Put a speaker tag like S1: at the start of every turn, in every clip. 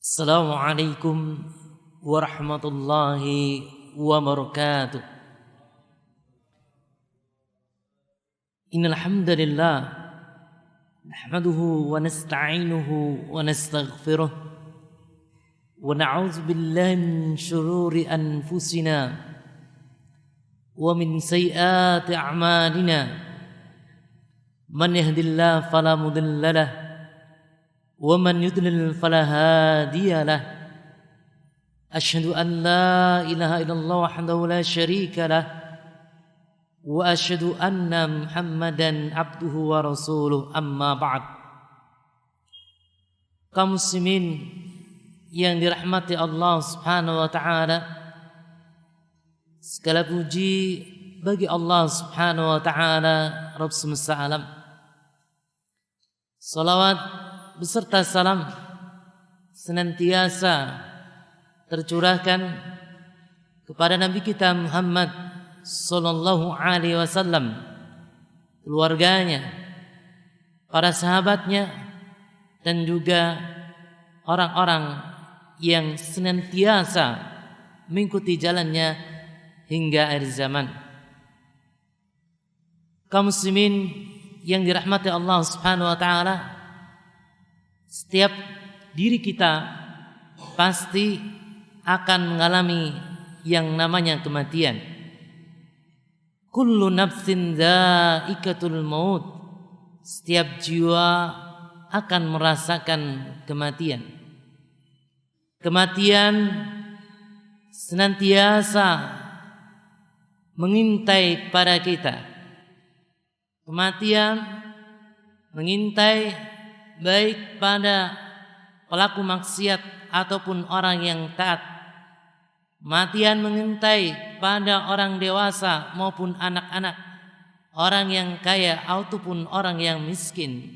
S1: Assalamualaikum warahmatullahi wabarakatuh. Innal hamdalillah nahmaduhu wa nasta'inuhu wa nastaghfiruh wa na'udzu billahi min shururi anfusina wa min sayyiati a'malina. Man yahdihillahu fala mudilla lahu wa man yudlil fala hadiya lahu. Asyhadu an la ilaha illallah wahdahu la syarika lah wa asyhadu anna Muhammadan abduhu wa rasuluh, amma ba'd. Kaum muslimin yang dirahmati Allah Subhanahu wa taala, segala puji bagi Allah Subhanahu wa taala, Rabb semesta alam. Salawat beserta salam senantiasa tercurahkan kepada Nabi kita Muhammad sallallahu alaihi wasallam, keluarganya, para sahabatnya, dan juga orang-orang yang senantiasa mengikuti jalannya hingga akhir zaman. Kaum muslimin yang dirahmati Allah Subhanahu wa taala, setiap diri kita pasti akan mengalami yang namanya kematian. Kullu nafsin dha'iqatul maut. Setiap jiwa akan merasakan kematian. Kematian senantiasa mengintai pada kita. Kematian mengintai baik pada pelaku maksiat ataupun orang yang taat. Kematian mengintai pada orang dewasa maupun anak-anak, orang yang kaya ataupun orang yang miskin.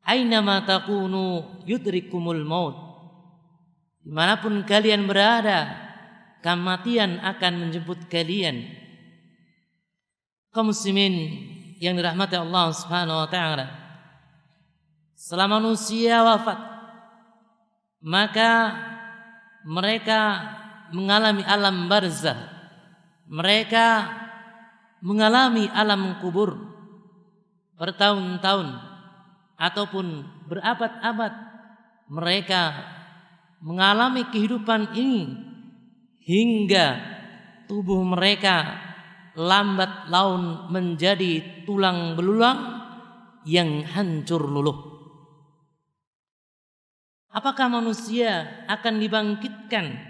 S1: Ainama takunu yudrikumul maut. Dimanapun kalian berada, kematian akan menjemput kalian. Kaum muslimin yang dirahmati Allah Subhanahu wa taala, selama manusia wafat, maka mereka mengalami alam barzah, mereka mengalami alam kubur bertahun-tahun ataupun berabad-abad. Mereka mengalami kehidupan ini hingga tubuh mereka lambat laun menjadi tulang belulang yang hancur luluh. Apakah manusia akan dibangkitkan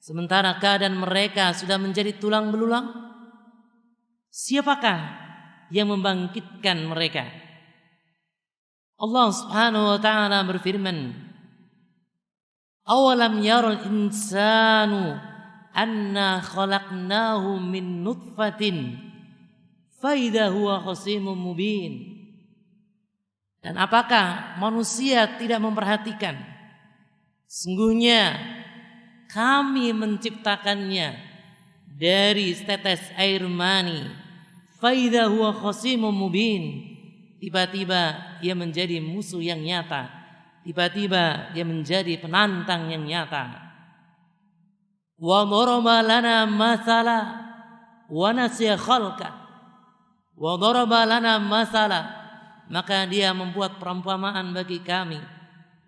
S1: sementara keadaan mereka sudah menjadi tulang belulang? Siapakah yang membangkitkan mereka? Allah Subhanahu wa taala berfirman, "Awalam yaral insanu anna khalaqnahu min nutfatin fa idza huwa khasimun mubin." Dan apakah manusia tidak memperhatikan? Sungguhnya kami menciptakannya dari setetes air mani. Fa idza huwa khasimun mubin. Tiba-tiba ia menjadi musuh yang nyata. Tiba-tiba dia menjadi penantang yang nyata. Wa daraba lana masala wa nasiya khalqa. Wa daraba lana masala, maka dia membuat perumpamaan bagi kami.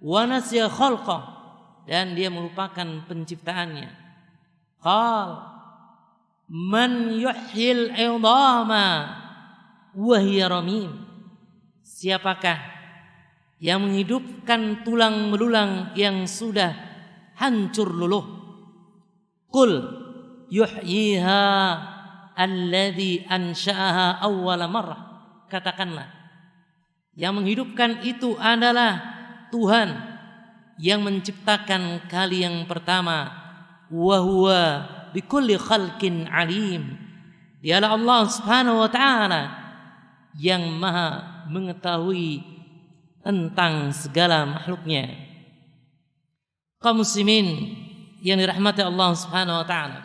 S1: Wa nasiya khalqa, dan dia melupakan penciptaannya. Qal man yuhyil 'idhama wa hiya ramim. Siapakah yang menghidupkan tulang belulang yang sudah hancur luluh? Qul yuhyiha alladhi ansha'aha awwala marrah. Katakanlah, yang menghidupkan itu adalah Tuhan yang menciptakan kali yang pertama. Wa huwa bikulli khalqin alim. Dialah Allah Subhanahu wa taala yang maha mengetahui tentang segala makhluknya. Kaum muslimin yang dirahmati Allah Subhanahu wa taala,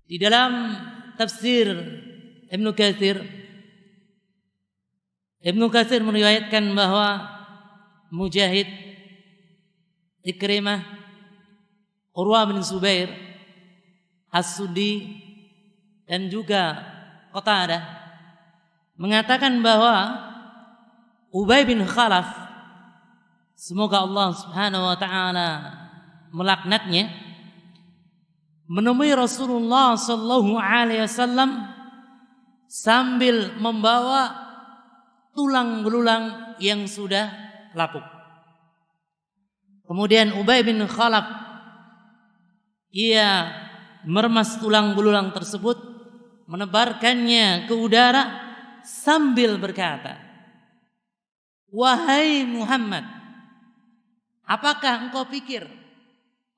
S1: di dalam tafsir Ibnu Katsir meriwayatkan bahwa Mujahid Ikrimah, Urwah bin Zubair, As-Suddi, dan juga Qatadah mengatakan bahwa Ubay bin Khalaf, semoga Allah Subhanahu wa taala melaknatnya, menemui Rasulullah sallallahu alaihi wasallam sambil membawa tulang belulang yang sudah lapuk. Kemudian Ubay bin Khalaf, ia meremas tulang belulang tersebut, menebarkannya ke udara sambil berkata, "Wahai Muhammad, apakah engkau pikir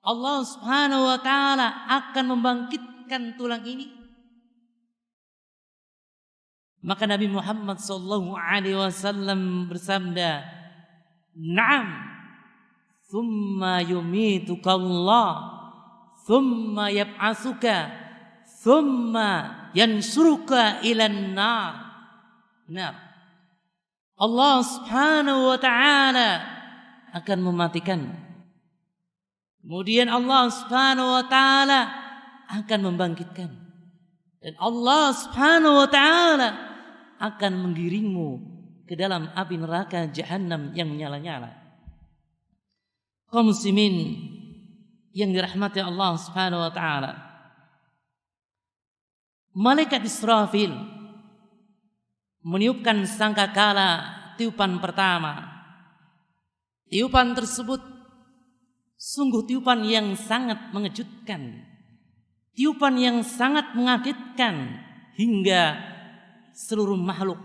S1: Allah Subhanahu wa taala akan membangkitkan tulang ini?" Maka Nabi Muhammad sallallahu alaihi wasallam bersabda, "Na'am, thumma yumituka Allah, thumma yab'atsuka, thumma yansuruka ilan nar." Benar, Allah Subhanahu wa taala akan mematikan. Kemudian Allah Subhanahu wa taala akan membangkitkan. Dan Allah Subhanahu wa taala akan menggiringmu ke dalam api neraka Jahannam yang menyala-nyala. Kaum muslimin yang dirahmati Allah Subhanahu wa taala, malaikat Israfil meniupkan sangkakala tiupan pertama. Tiupan tersebut sungguh tiupan yang sangat mengejutkan, tiupan yang sangat mengagetkan, hingga seluruh makhluk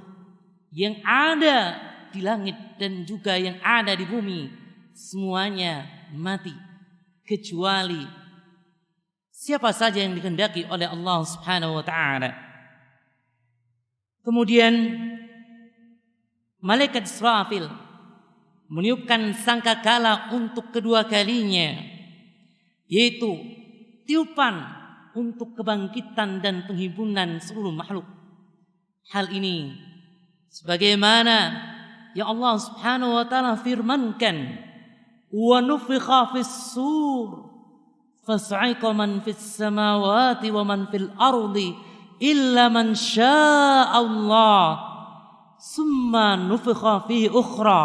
S1: yang ada di langit dan juga yang ada di bumi semuanya mati, kecuali siapa saja yang dikehendaki oleh Allah Subhanahu wa taala. Kemudian malaikat Israfil meniupkan sangkakala untuk kedua kalinya, yaitu tiupan untuk kebangkitan dan penghimpunan seluruh makhluk. Hal ini sebagaimana yang Allah Subhanahu wa taala firmankan, "Wa nufikha fis-sur fas'iqa man fis samawati wa man fil ardi illa man syaa Allah, summa nufikha fihi ukhra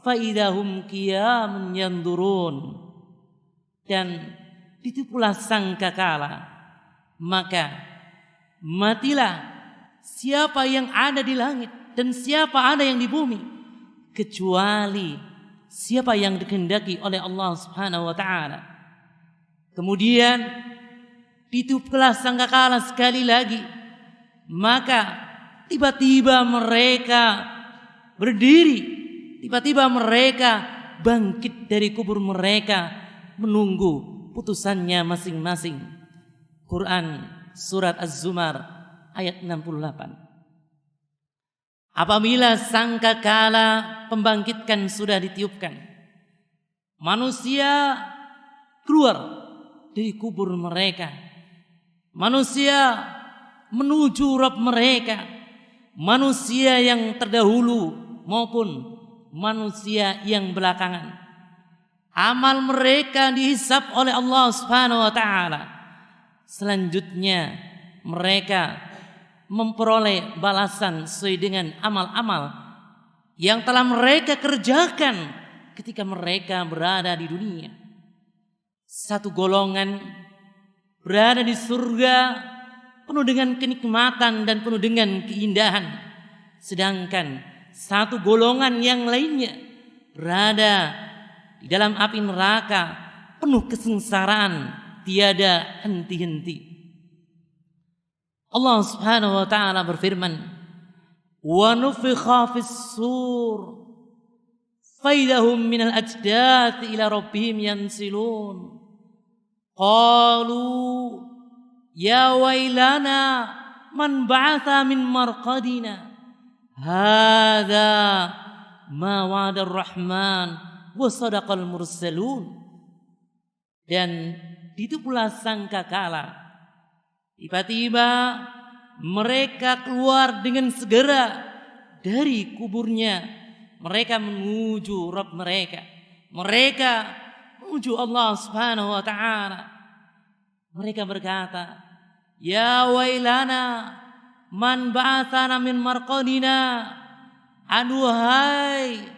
S1: fa idahum qiyamun yanzurun." Dan ditiupulah sangkakala, maka matilah siapa yang ada di langit dan siapa ada yang di bumi, kecuali siapa yang dikehendaki oleh Allah Subhanahu wa taala. Kemudian ditiuplah sangkakala sekali lagi, maka tiba-tiba mereka berdiri, tiba-tiba mereka bangkit dari kubur mereka menunggu putusannya masing-masing. Quran surat Az-Zumar ayat 68. Apabila sangkakala pembangkitkan sudah ditiupkan, manusia keluar dari kubur mereka. Manusia menuju Rabb mereka, manusia yang terdahulu maupun manusia yang belakangan. Amal mereka dihisab oleh Allah Subhanahu wa taala. Selanjutnya mereka memperoleh balasan sesuai dengan amal-amal yang telah mereka kerjakan ketika mereka berada di dunia. Satu golongan berada di surga penuh dengan kenikmatan dan penuh dengan keindahan, sedangkan satu golongan yang lainnya berada di dalam api neraka penuh kesengsaraan tiada henti-henti. Allah Subhanahu wa taala berfirman, "Wa nufikha fis-sur faidahum minal ajdati ila rabbihim yansilun. Qalu ya wailana man ba'atha min marqadina. Hadza ma wa'ada ar-rahman wa sadaqal mursalun." Dan ditiupulah sangkakala. Tiba-tiba mereka keluar dengan segera dari kuburnya. Mereka menuju Rabb mereka. Mereka menuju Allah Subhanahu wa taala. Mereka berkata, "Ya wailana man ba'atsana min marqadina." Aduhai,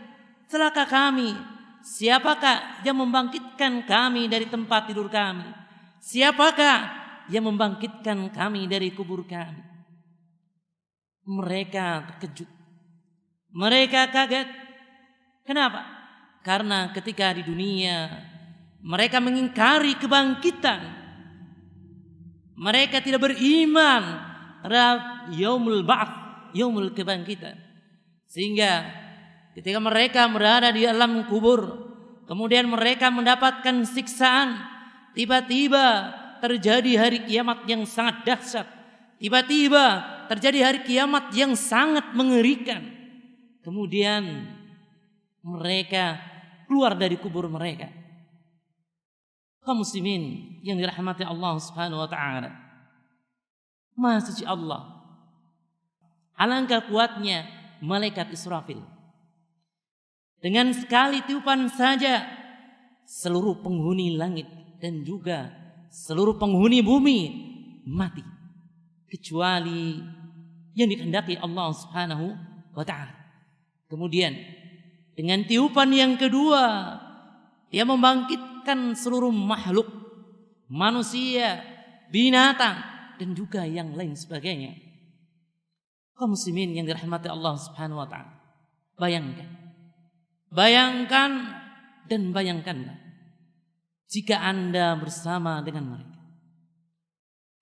S1: celaka kami. Siapakah yang membangkitkan kami dari tempat tidur kami? Siapakah yang membangkitkan kami dari kubur kami? Mereka terkejut. Mereka kaget. Kenapa? Karena ketika di dunia mereka mengingkari kebangkitan. Mereka tidak beriman terhadap yaumul ba'ats, yaumul kebangkitan. Sehingga ketika mereka berada di alam kubur, kemudian mereka mendapatkan siksaan, tiba-tiba terjadi hari kiamat yang sangat dahsyat. Tiba-tiba terjadi hari kiamat yang sangat mengerikan. Kemudian mereka keluar dari kubur mereka. Kaum muslimin yang dirahmati Allah Subhanahu wa taala. Maha suci Allah. Alangkah kuatnya malaikat Israfil. Dengan sekali tiupan saja seluruh penghuni langit dan juga seluruh penghuni bumi mati, kecuali yang dikehendaki Allah Subhanahu wa taala. Kemudian dengan tiupan yang kedua, dia membangkitkan seluruh makhluk, manusia, binatang dan juga yang lain sebagainya. Kaum muslimin yang dirahmati Allah Subhanahu wa taala. Bayangkan dan bayangkanlah jika Anda bersama dengan mereka.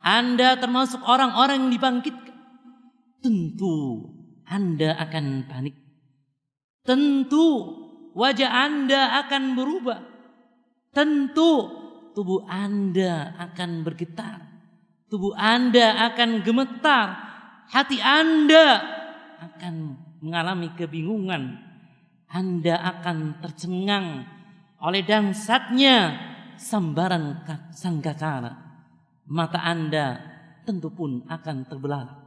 S1: Anda termasuk orang-orang yang dibangkitkan. Tentu Anda akan panik. Tentu wajah Anda akan berubah. Tentu tubuh Anda akan bergetar. Tubuh Anda akan gemetar. Hati Anda akan mengalami kebingungan. Anda akan tercengang oleh dahsyatnya sambaran sangkakala. Mata Anda tentu pun akan terbelalak.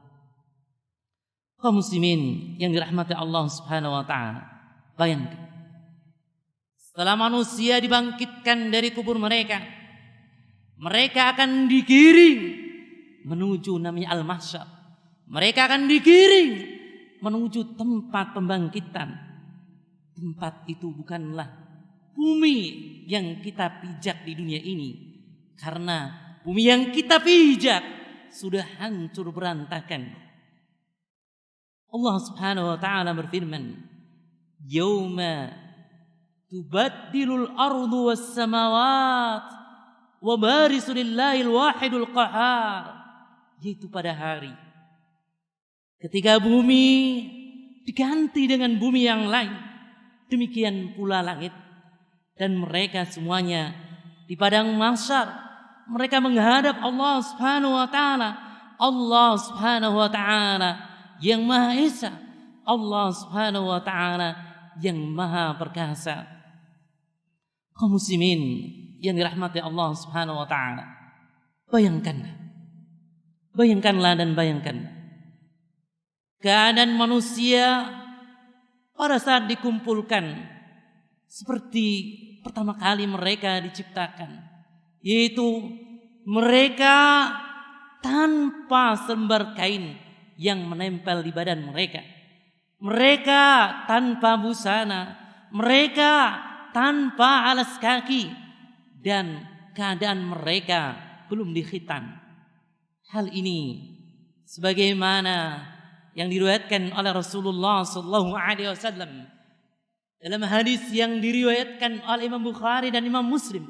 S1: Kaum muslimin yang dirahmati Allah Subhanahu wa taala, bayangkan setelah manusia dibangkitkan dari kubur mereka, mereka akan digiring menuju namanya al-mahsyar. Mereka akan digiring menuju tempat pembangkitan. Tempat itu bukanlah bumi yang kita pijak di dunia ini. Karena bumi yang kita pijak sudah hancur berantakan. Allah Subhanahu wa taala berfirman, "Yauma tubaddilul ardu was samawat wa barisu lillahil wahidul qahar." Yaitu pada hari ketika bumi diganti dengan bumi yang lain, demikian pula langit, dan mereka semuanya di padang mahsyar, mereka menghadap Allah Subhanahu wa taala. Allah Subhanahu wa taala yang Maha Esa, Allah Subhanahu wa taala yang Maha Perkasa. Kaum muslimin yang dirahmati Allah Subhanahu wa taala, bayangkanlah dan bayangkanlah keadaan manusia pada saat dikumpulkan seperti pertama kali mereka diciptakan, yaitu mereka tanpa selembar kain yang menempel di badan mereka, mereka tanpa busana, mereka tanpa alas kaki, dan keadaan mereka belum dikhitan. Hal ini sebagaimana yang diriwayatkan oleh Rasulullah sallallahu alaihi wasallam dalam hadis yang diriwayatkan oleh Imam Bukhari dan Imam Muslim,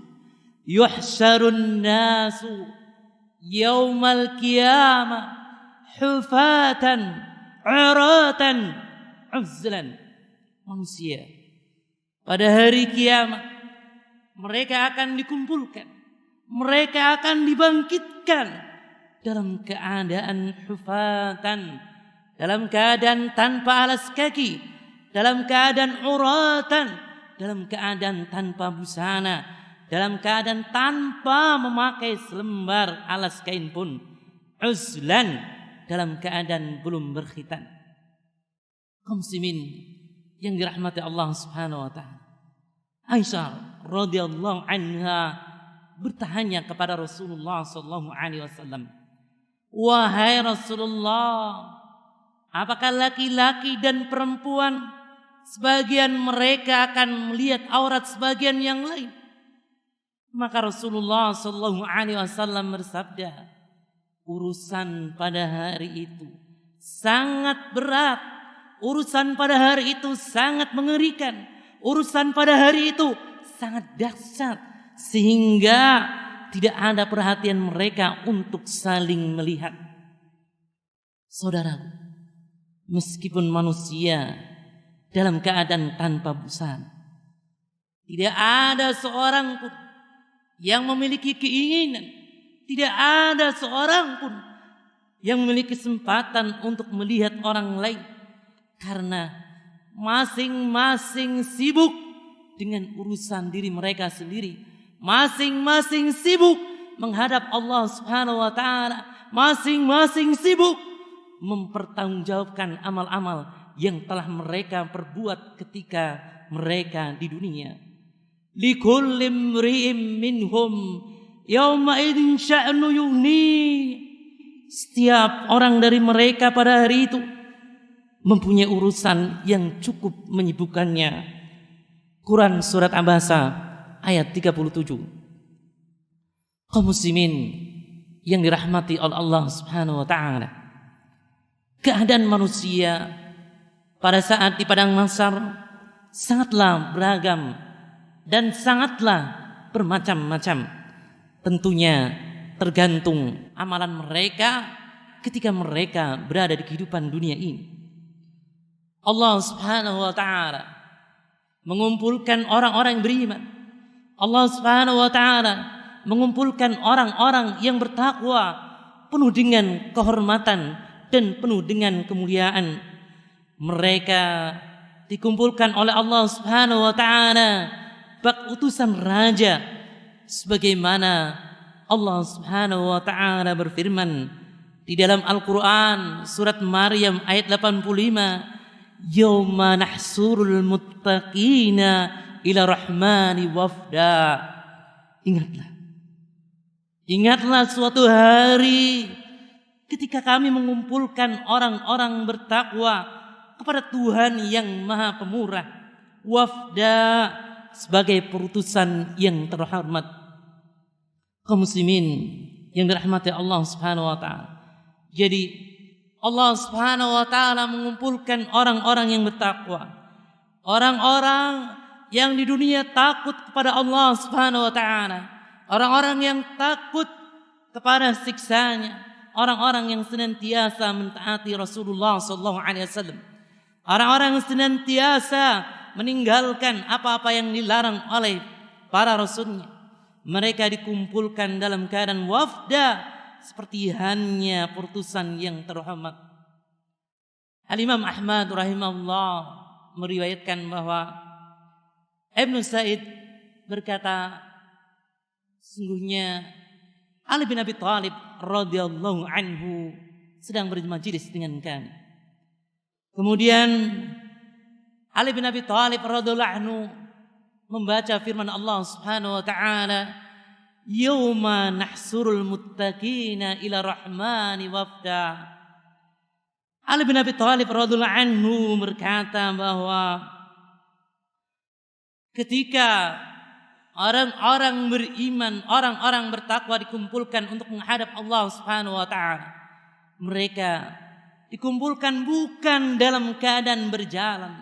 S1: yuhsyarun nasu yaumal qiyamah hufatan uratan uzlan. Manusia pada hari kiamat mereka akan dikumpulkan, mereka akan dibangkitkan dalam keadaan hufatan, dalam keadaan tanpa alas kaki, dalam keadaan uratan, dalam keadaan tanpa busana, dalam keadaan tanpa memakai selembar alas kain pun, uzlan, dalam keadaan belum berkhitan. Kaum muslimin yang dirahmati Allah Subhanahu wa taala, Aisyah radhiyallahu anha bertanya kepada Rasulullah sallallahu alaihi wasallam, "Wahai Rasulullah, apakah laki-laki dan perempuan sebagian mereka akan melihat aurat sebagian yang lain?" Maka Rasulullah sallallahu alaihi wasallam bersabda, "Urusan pada hari itu sangat berat. Urusan pada hari itu sangat mengerikan. Urusan pada hari itu sangat dahsyat sehingga tidak ada perhatian mereka untuk saling melihat." Saudara, meskipun manusia dalam keadaan tanpa busana, tidak ada seorang pun yang memiliki keinginan, tidak ada seorang pun yang memiliki kesempatan untuk melihat orang lain, karena masing-masing sibuk dengan urusan diri mereka sendiri. Masing-masing sibuk menghadap Allah Subhanahu wa taala. Masing-masing sibuk mempertanggungjawabkan amal-amal yang telah mereka perbuat ketika mereka di dunia. Likulli imri'in minhum yawma idzin sya'nu yughni. Setiap orang dari mereka pada hari itu mempunyai urusan yang cukup menyibukkannya. Quran surat Abasa ayat 37. Kaum muslimin yang dirahmati oleh Allah Subhanahu wa taala, keadaan manusia pada saat di padang mahsyar sangatlah beragam dan sangatlah bermacam-macam. Tentunya tergantung amalan mereka ketika mereka berada di kehidupan dunia ini. Allah Subhanahu wa taala mengumpulkan orang-orang yang beriman. Allah Subhanahu wa taala mengumpulkan orang-orang yang bertakwa, penuh dengan kehormatan dan penuh dengan kemuliaan. Mereka dikumpulkan oleh Allah Subhanahu wa taala bak utusan raja, sebagaimana Allah Subhanahu wa taala berfirman di dalam Al-Qur'an surat Maryam ayat 85, "Yauma nahsurul muttaqina ila rahmani wafda." Ingatlah suatu hari ketika kami mengumpulkan orang-orang bertakwa kepada Tuhan yang Maha Pemurah, wafda, sebagai perutusan yang terhormat. Kaum muslimin yang dirahmati Allah Subhanahu wa taala. Jadi Allah Subhanahu wa taala mengumpulkan orang-orang yang bertakwa, orang-orang yang di dunia takut kepada Allah Subhanahu wa taala, orang-orang yang takut kepada siksanya, orang-orang yang senantiasa mentaati Rasulullah sallallahu alaihi wasallam, orang-orang yang senantiasa meninggalkan apa-apa yang dilarang oleh para rasulnya. Mereka dikumpulkan dalam keadaan wafda, seperti hanya perutusan yang terhormat. Al-Imam Ahmad rahimahullah meriwayatkan bahwa Ibnu Sa'id berkata, sesungguhnya Ali bin Abi Thalib radhiyallahu anhu sedang bermajlis dengan kami. Kemudian Ali bin Abi Thalib radhiyallahu anhu membaca firman Allah Subhanahu wa taala, "Yauma nahsurul muttaqina ila rahmani wafda." Ali bin Abi Thalib radhiyallahu anhu berkata bahwa ketika orang-orang beriman, orang-orang bertakwa dikumpulkan untuk menghadap Allah Subhanahu wa taala, mereka dikumpulkan bukan dalam keadaan berjalan,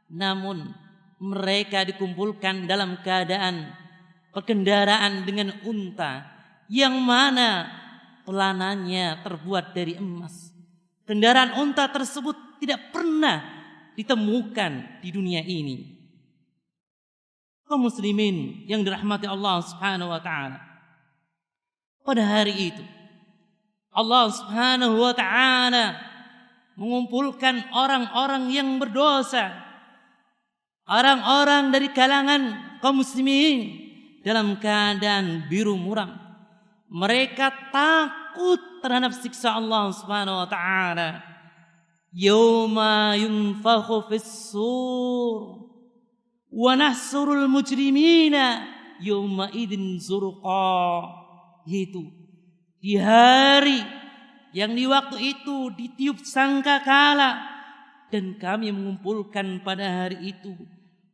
S1: namun mereka dikumpulkan dalam keadaan perkendaraan dengan unta yang mana pelanannya terbuat dari emas. Kendaraan unta tersebut tidak pernah ditemukan di dunia ini. Kaum muslimin yang dirahmati Allah Subhanahu wa taala, pada hari itu Allah Subhanahu wa taala mengumpulkan orang-orang yang berdosa, orang-orang dari kalangan kaum muslimin dalam keadaan biru muram. Mereka takut terhadap siksa Allah Subhanahu wa taala. Yauma yunfakhu fis-sur wa nahsurul mujrimina yawma idzin zurqa, yaitu di hari yang di waktu itu ditiup sangkakala, dan kami mengumpulkan pada hari itu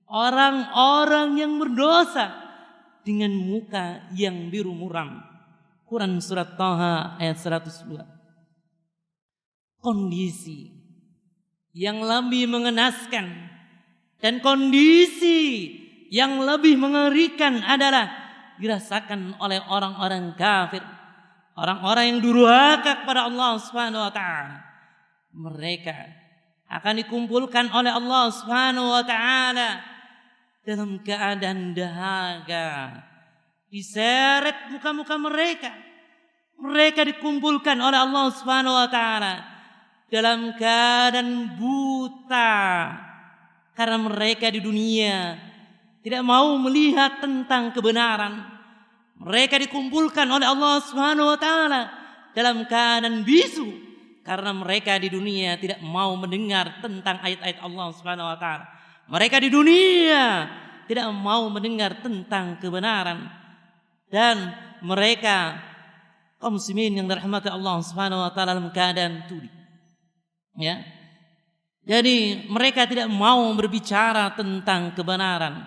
S1: orang-orang yang berdosa dengan muka yang biru muram. Quran surat Thaha ayat 102. Kondisi yang lebih mengenaskan dan kondisi yang lebih mengerikan adalah dirasakan oleh orang-orang kafir, orang-orang yang durhaka kepada Allah Subhanahu wa taala. Mereka akan dikumpulkan oleh Allah Subhanahu wa taala dalam keadaan dahaga. Diseret muka-muka mereka. Mereka dikumpulkan oleh Allah Subhanahu wa taala dalam keadaan buta, karena mereka di dunia tidak mau melihat tentang kebenaran. Mereka dikumpulkan oleh Allah Subhanahu wa taala dalam keadaan bisu, karena mereka di dunia tidak mau mendengar tentang ayat-ayat Allah Subhanahu wa taala. Mereka di dunia tidak mau mendengar tentang kebenaran, dan mereka kaum muslimin yang dirahmati Allah Subhanahu wa taala dalam keadaan tuli. Ya. Jadi mereka tidak mau berbicara tentang kebenaran.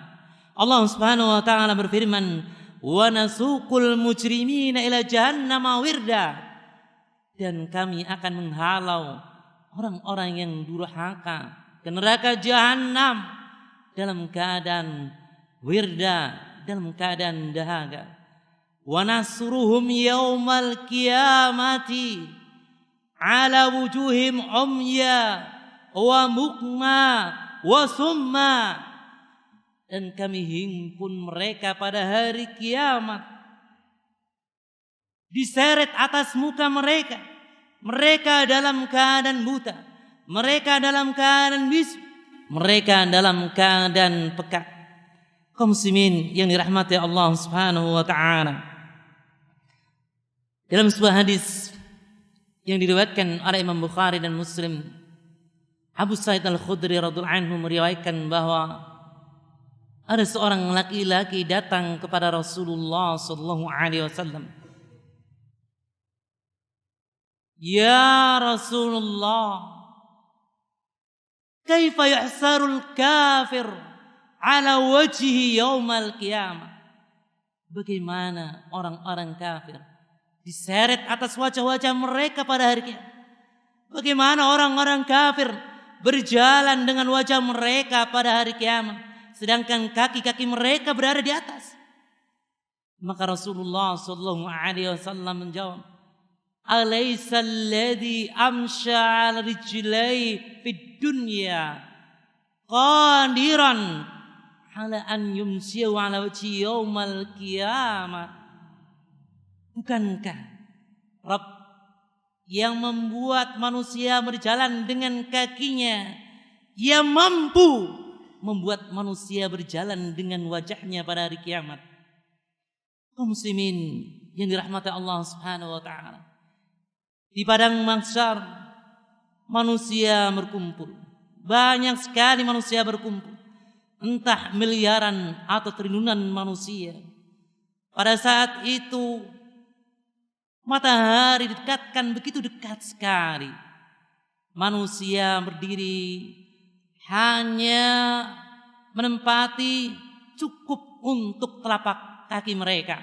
S1: Allah Subhanahu wa taala berfirman, "Wa nasuqul mujrimina ila jahannama wirda." Dan kami akan menghalau orang-orang yang durhaka ke neraka jahanam dalam keadaan wirda, dalam keadaan dahaga. Wa nasruhum yaumal qiyamati ala wujuhim umya wa mukma wa summa. Dan kami himpun mereka pada hari kiamat, diseret atas muka mereka. Mereka dalam keadaan buta, mereka dalam keadaan bisu, mereka dalam keadaan peka. Kaum muslimin yang dirahmati Allah Subhanahu wa taala, dalam sebuah hadis yang diriwayatkan oleh Imam Bukhari dan Muslim, Abu Sa'id Al-Khudri radhiyallahu anhu meriwayatkan bahwa ada seorang laki-laki datang kepada Rasulullah sallallahu alaihi wasallam. Ya Rasulullah, kaifa yahsarul kafir ala wajhi yaumal qiyamah? Bagaimana orang-orang kafir diseret atas wajah-wajah mereka pada hari kiamat? Bagaimana orang-orang kafir berjalan dengan wajah mereka pada hari kiamat, sedangkan kaki-kaki mereka berada di atas? Maka Rasulullah sallallahu alaihi wasallam menjawab, "Alaysa alladhi amsha 'ala rijlai fid dunya qadiran 'ala an yumsiya 'ala wajhi yaumal qiyamah?" Bukankah Rabb yang membuat manusia berjalan dengan kakinya, Ia mampu membuat manusia berjalan dengan wajahnya pada hari kiamat? Kaum muslimin yang dirahmati Allah Subhanahu wa taala, di padang mahsyar manusia berkumpul. Banyak sekali manusia berkumpul, entah miliaran atau triliunan manusia. Pada saat itu matahari didekatkan begitu dekat sekali. Manusia berdiri hanya menempati cukup untuk telapak kaki mereka.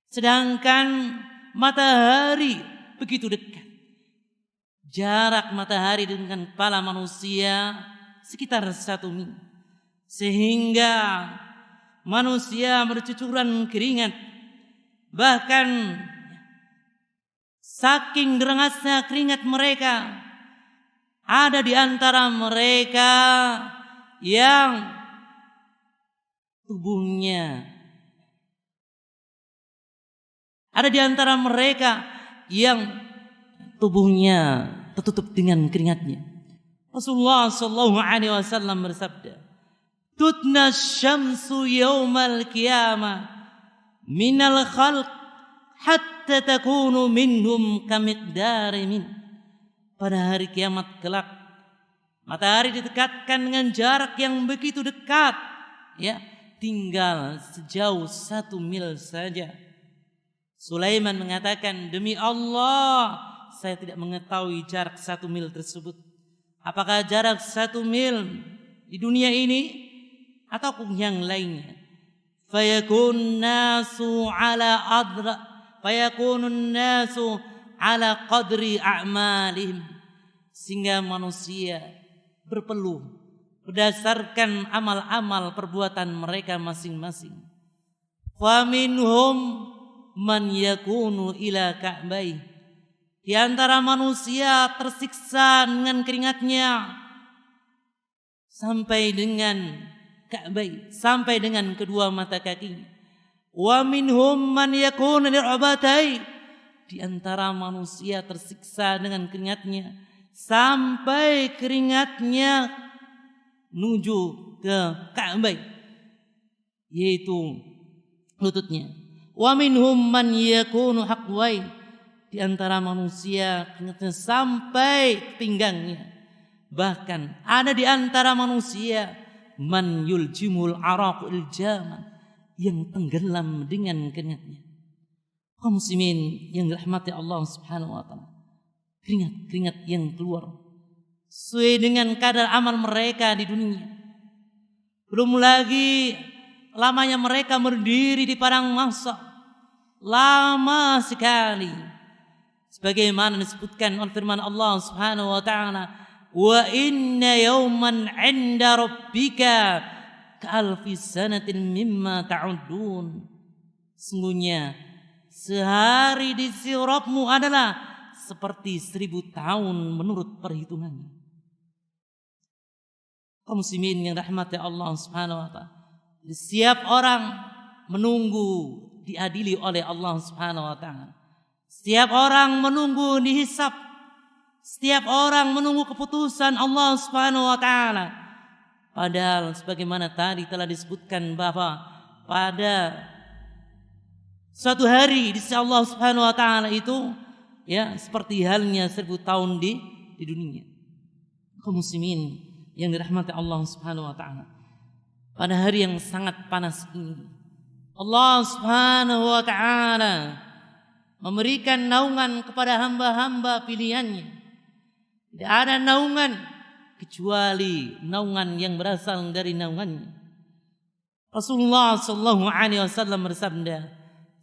S1: Sedangkan matahari begitu dekat. Jarak matahari dengan kepala manusia sekitar 1 mil. Sehingga manusia bercucuran keringat. Bahkan saking derasnya keringat mereka, ada di antara mereka yang tubuhnya, ada di antara mereka yang tubuhnya tertutup dengan keringatnya. Rasulullah sallallahu alaihi wasallam bersabda, "Tutna syamsu yaumal qiyamah minal khalq hatta takunu minhum kamiqdari min." Pada hari kiamat kelak, matahari didekatkan dengan jarak yang begitu dekat ya tinggal sejauh 1 mil saja. Sulaiman mengatakan, demi Allah, saya tidak mengetahui jarak 1 mil tersebut. Apakah jarak 1 mil di dunia ini ataupun yang lainnya? Fayakun nasu ala qadri a'malihim, sehingga manusia berpeluh berdasarkan amal-amal perbuatan mereka masing-masing. Faminhum man yakunu ila ka'bai, di antara manusia tersiksa dengan keringatnya sampai dengan ka'bai, sampai dengan kedua mata kakinya. Wa minhum man yakunu lir'abatai, di antara manusia tersiksa dengan keringatnya sampai keringatnya menuju ke ka'bai, yaitu lututnya. Wa minhum man yakunu haqwai, di antara manusia keringatnya sampai pinggangnya. Bahkan ada di antara manusia man yuljimul araqu iljaman, yang tenggelam dengan keringatnya. Kaum muslimin yang dirahmati Allah Subhanahu wa taala, keringat-keringat yang keluar sesuai dengan kadar amal mereka di dunia. Belum lagi lamanya mereka berdiri di padang mahsyar, lama sekali. Sebagaimana disebutkan oleh firman Allah Subhanahu wa taala, wa inna yawman 'inda rabbika ka'alfi sanatin mimma ta'udun. Sungguhnya sehari di sisi Rabbmu adalah seperti 1000 tahun menurut perhitungannya. Kaum muslimin yang rahmati Allah Subhanahu wa taala, setiap orang menunggu diadili oleh Allah Subhanahu wa taala. Setiap orang menunggu dihisab. Setiap orang menunggu keputusan Allah Subhanahu wa taala. Padahal sebagaimana tadi telah disebutkan bahwa pada suatu hari di sisi Allah Subhanahu wa taala itu ya seperti halnya 1000 tahun di dunia. Kaum muslimin yang dirahmati Allah Subhanahu wa taala, pada hari yang sangat panas ini Allah Subhanahu wa taala memberikan naungan kepada hamba-hamba pilihannya. Tidak ada naungan kecuali naungan yang berasal dari naungannya. Rasulullah sallallahu alaihi wasallam bersabda,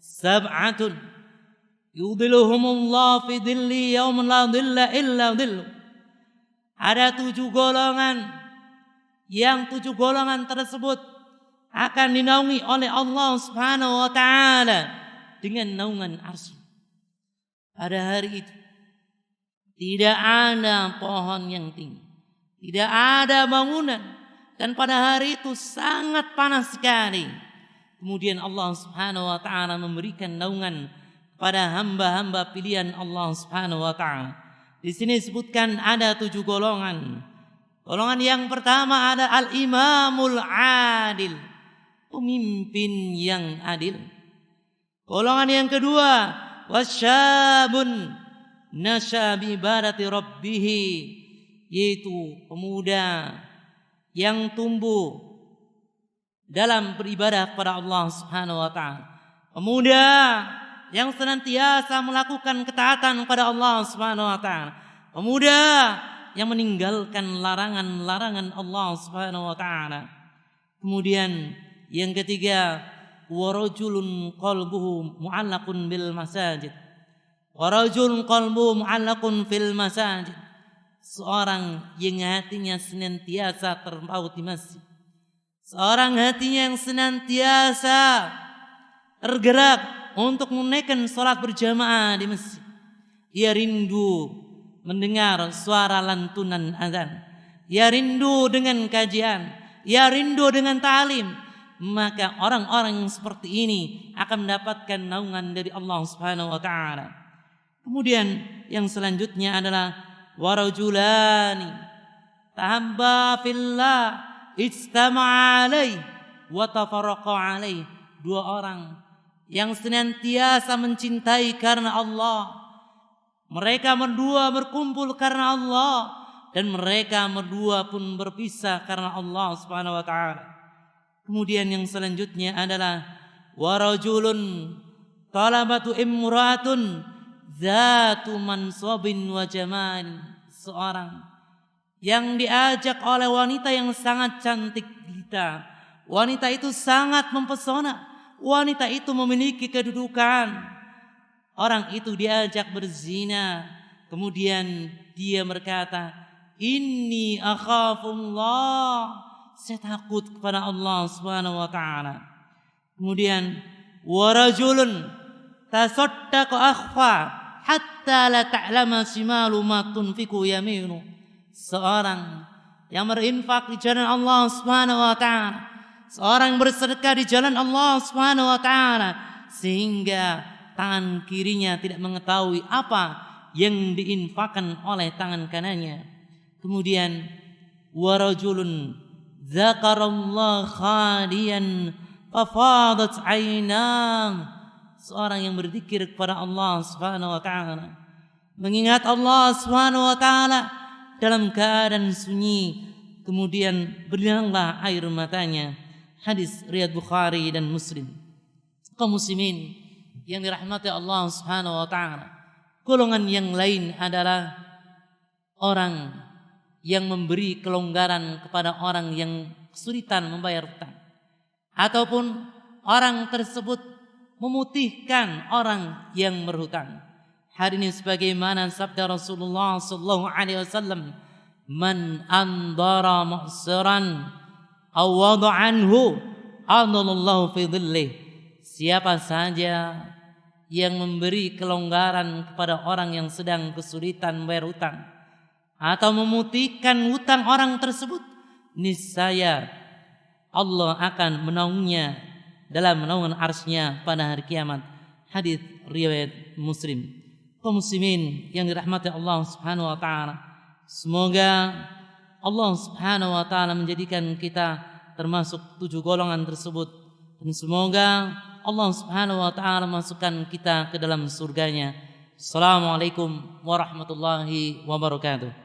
S1: "Sab'atun yudhilluhumullah fi dhilli yaumin la dhilla illa dhilluh." Ada 7 golongan, yang 7 golongan tersebut akan dinaungi oleh Allah Subhanahu wa taala dengan naungan arsy. Pada hari itu tidak ada pohon yang tinggi, tidak ada bangunan, dan pada hari itu sangat panas sekali. Kemudian Allah Subhanahu wa taala memberikan naungan kepada hamba-hamba pilihan Allah Subhanahu wa taala. Di sini disebutkan ada 7 golongan. Golongan yang pertama ada al-imamul adil, pemimpin yang adil. Golongan yang kedua, wasyabun nasya bi ibadati rabbih, yaitu pemuda yang tumbuh dalam beribadah kepada Allah Subhanahu wa taala. Pemuda yang senantiasa melakukan ketaatan kepada Allah Subhanahu wa taala. Pemuda yang meninggalkan larangan-larangan Allah Subhanahu wa taala. Kemudian yang ketiga, warajulun qalbuhu mu'allaqun bil masajid. Warajulun qalbuhu mu'allaqun fil masajid. Seorang yang hatinya senantiasa terpaut di masjid. Seorang hatinya yang senantiasa tergerak untuk menunaikan salat berjamaah di masjid. Ia rindu mendengar suara lantunan azan. Ia rindu dengan kajian. Ia rindu dengan ta'lim. Maka orang-orang yang seperti ini akan mendapatkan naungan dari Allah Subhanahu wa taala. Kemudian yang selanjutnya adalah warajulani tahabba fillah ijtama'a alaih wa tafarraqa alaih. 2 orang yang senantiasa mencintai karena Allah. Mereka berdua berkumpul karena Allah, dan mereka berdua pun berpisah karena Allah Subhanahu wa taala. Kemudian yang selanjutnya adalah warajulun talabatu imraatun zatu mansabin wa jamal. Seorang yang diajak oleh wanita yang sangat cantik jelita. Wanita itu sangat mempesona. Wanita itu memiliki kedudukan. Orang itu diajak berzina. Kemudian dia berkata, "Inni akhafullah." Saya takut kepada Allah Subhanahu wa taala. Kemudian warajulun tasaddaqa akhfa hatta la ta'lama shimalu ma tunfiqu yaminu. Seorang yang berinfak di jalan Allah Subhanahu wa taala, seorang yang bersedekah di jalan Allah Subhanahu wa taala sehingga tangan kirinya tidak mengetahui apa yang diinfakkan oleh tangan kanannya. Kemudian warajulun dzakarallah khaliyan fafadat aynah. Seorang yang berzikir kepada Allah Subhanahu wa taala, mengingat Allah Subhanahu wa taala dalam keadaan sunyi, kemudian berlinanglah air matanya. Hadis riwayat Bukhari dan Muslim. Kaum muslimin yang dirahmati Allah Subhanahu wa taala, golongan yang lain adalah orang yang memberi kelonggaran kepada orang yang kesulitan membayar hutang, ataupun orang tersebut memutihkan orang yang berhutang. Hari ini sebagaimana sabda Rasulullah sallallahu alaihi wasallam, "Man andara mu'siran aw wada'a anhu adallallahu fi dhillih." Siapa saja yang memberi kelonggaran kepada orang yang sedang kesulitan membayar hutang atau memutihkan hutang orang tersebut, niscaya Allah akan menaungnya dalam naungan arsy-Nya pada hari kiamat. Hadis riwayat Muslim. Kaum muslimin yang dirahmati Allah Subhanahu wa taala, semoga Allah Subhanahu wa taala menjadikan kita termasuk 7 golongan tersebut, dan semoga Allah Subhanahu wa taala masukkan kita ke dalam surganya. Assalamualaikum warahmatullahi wabarakatuh.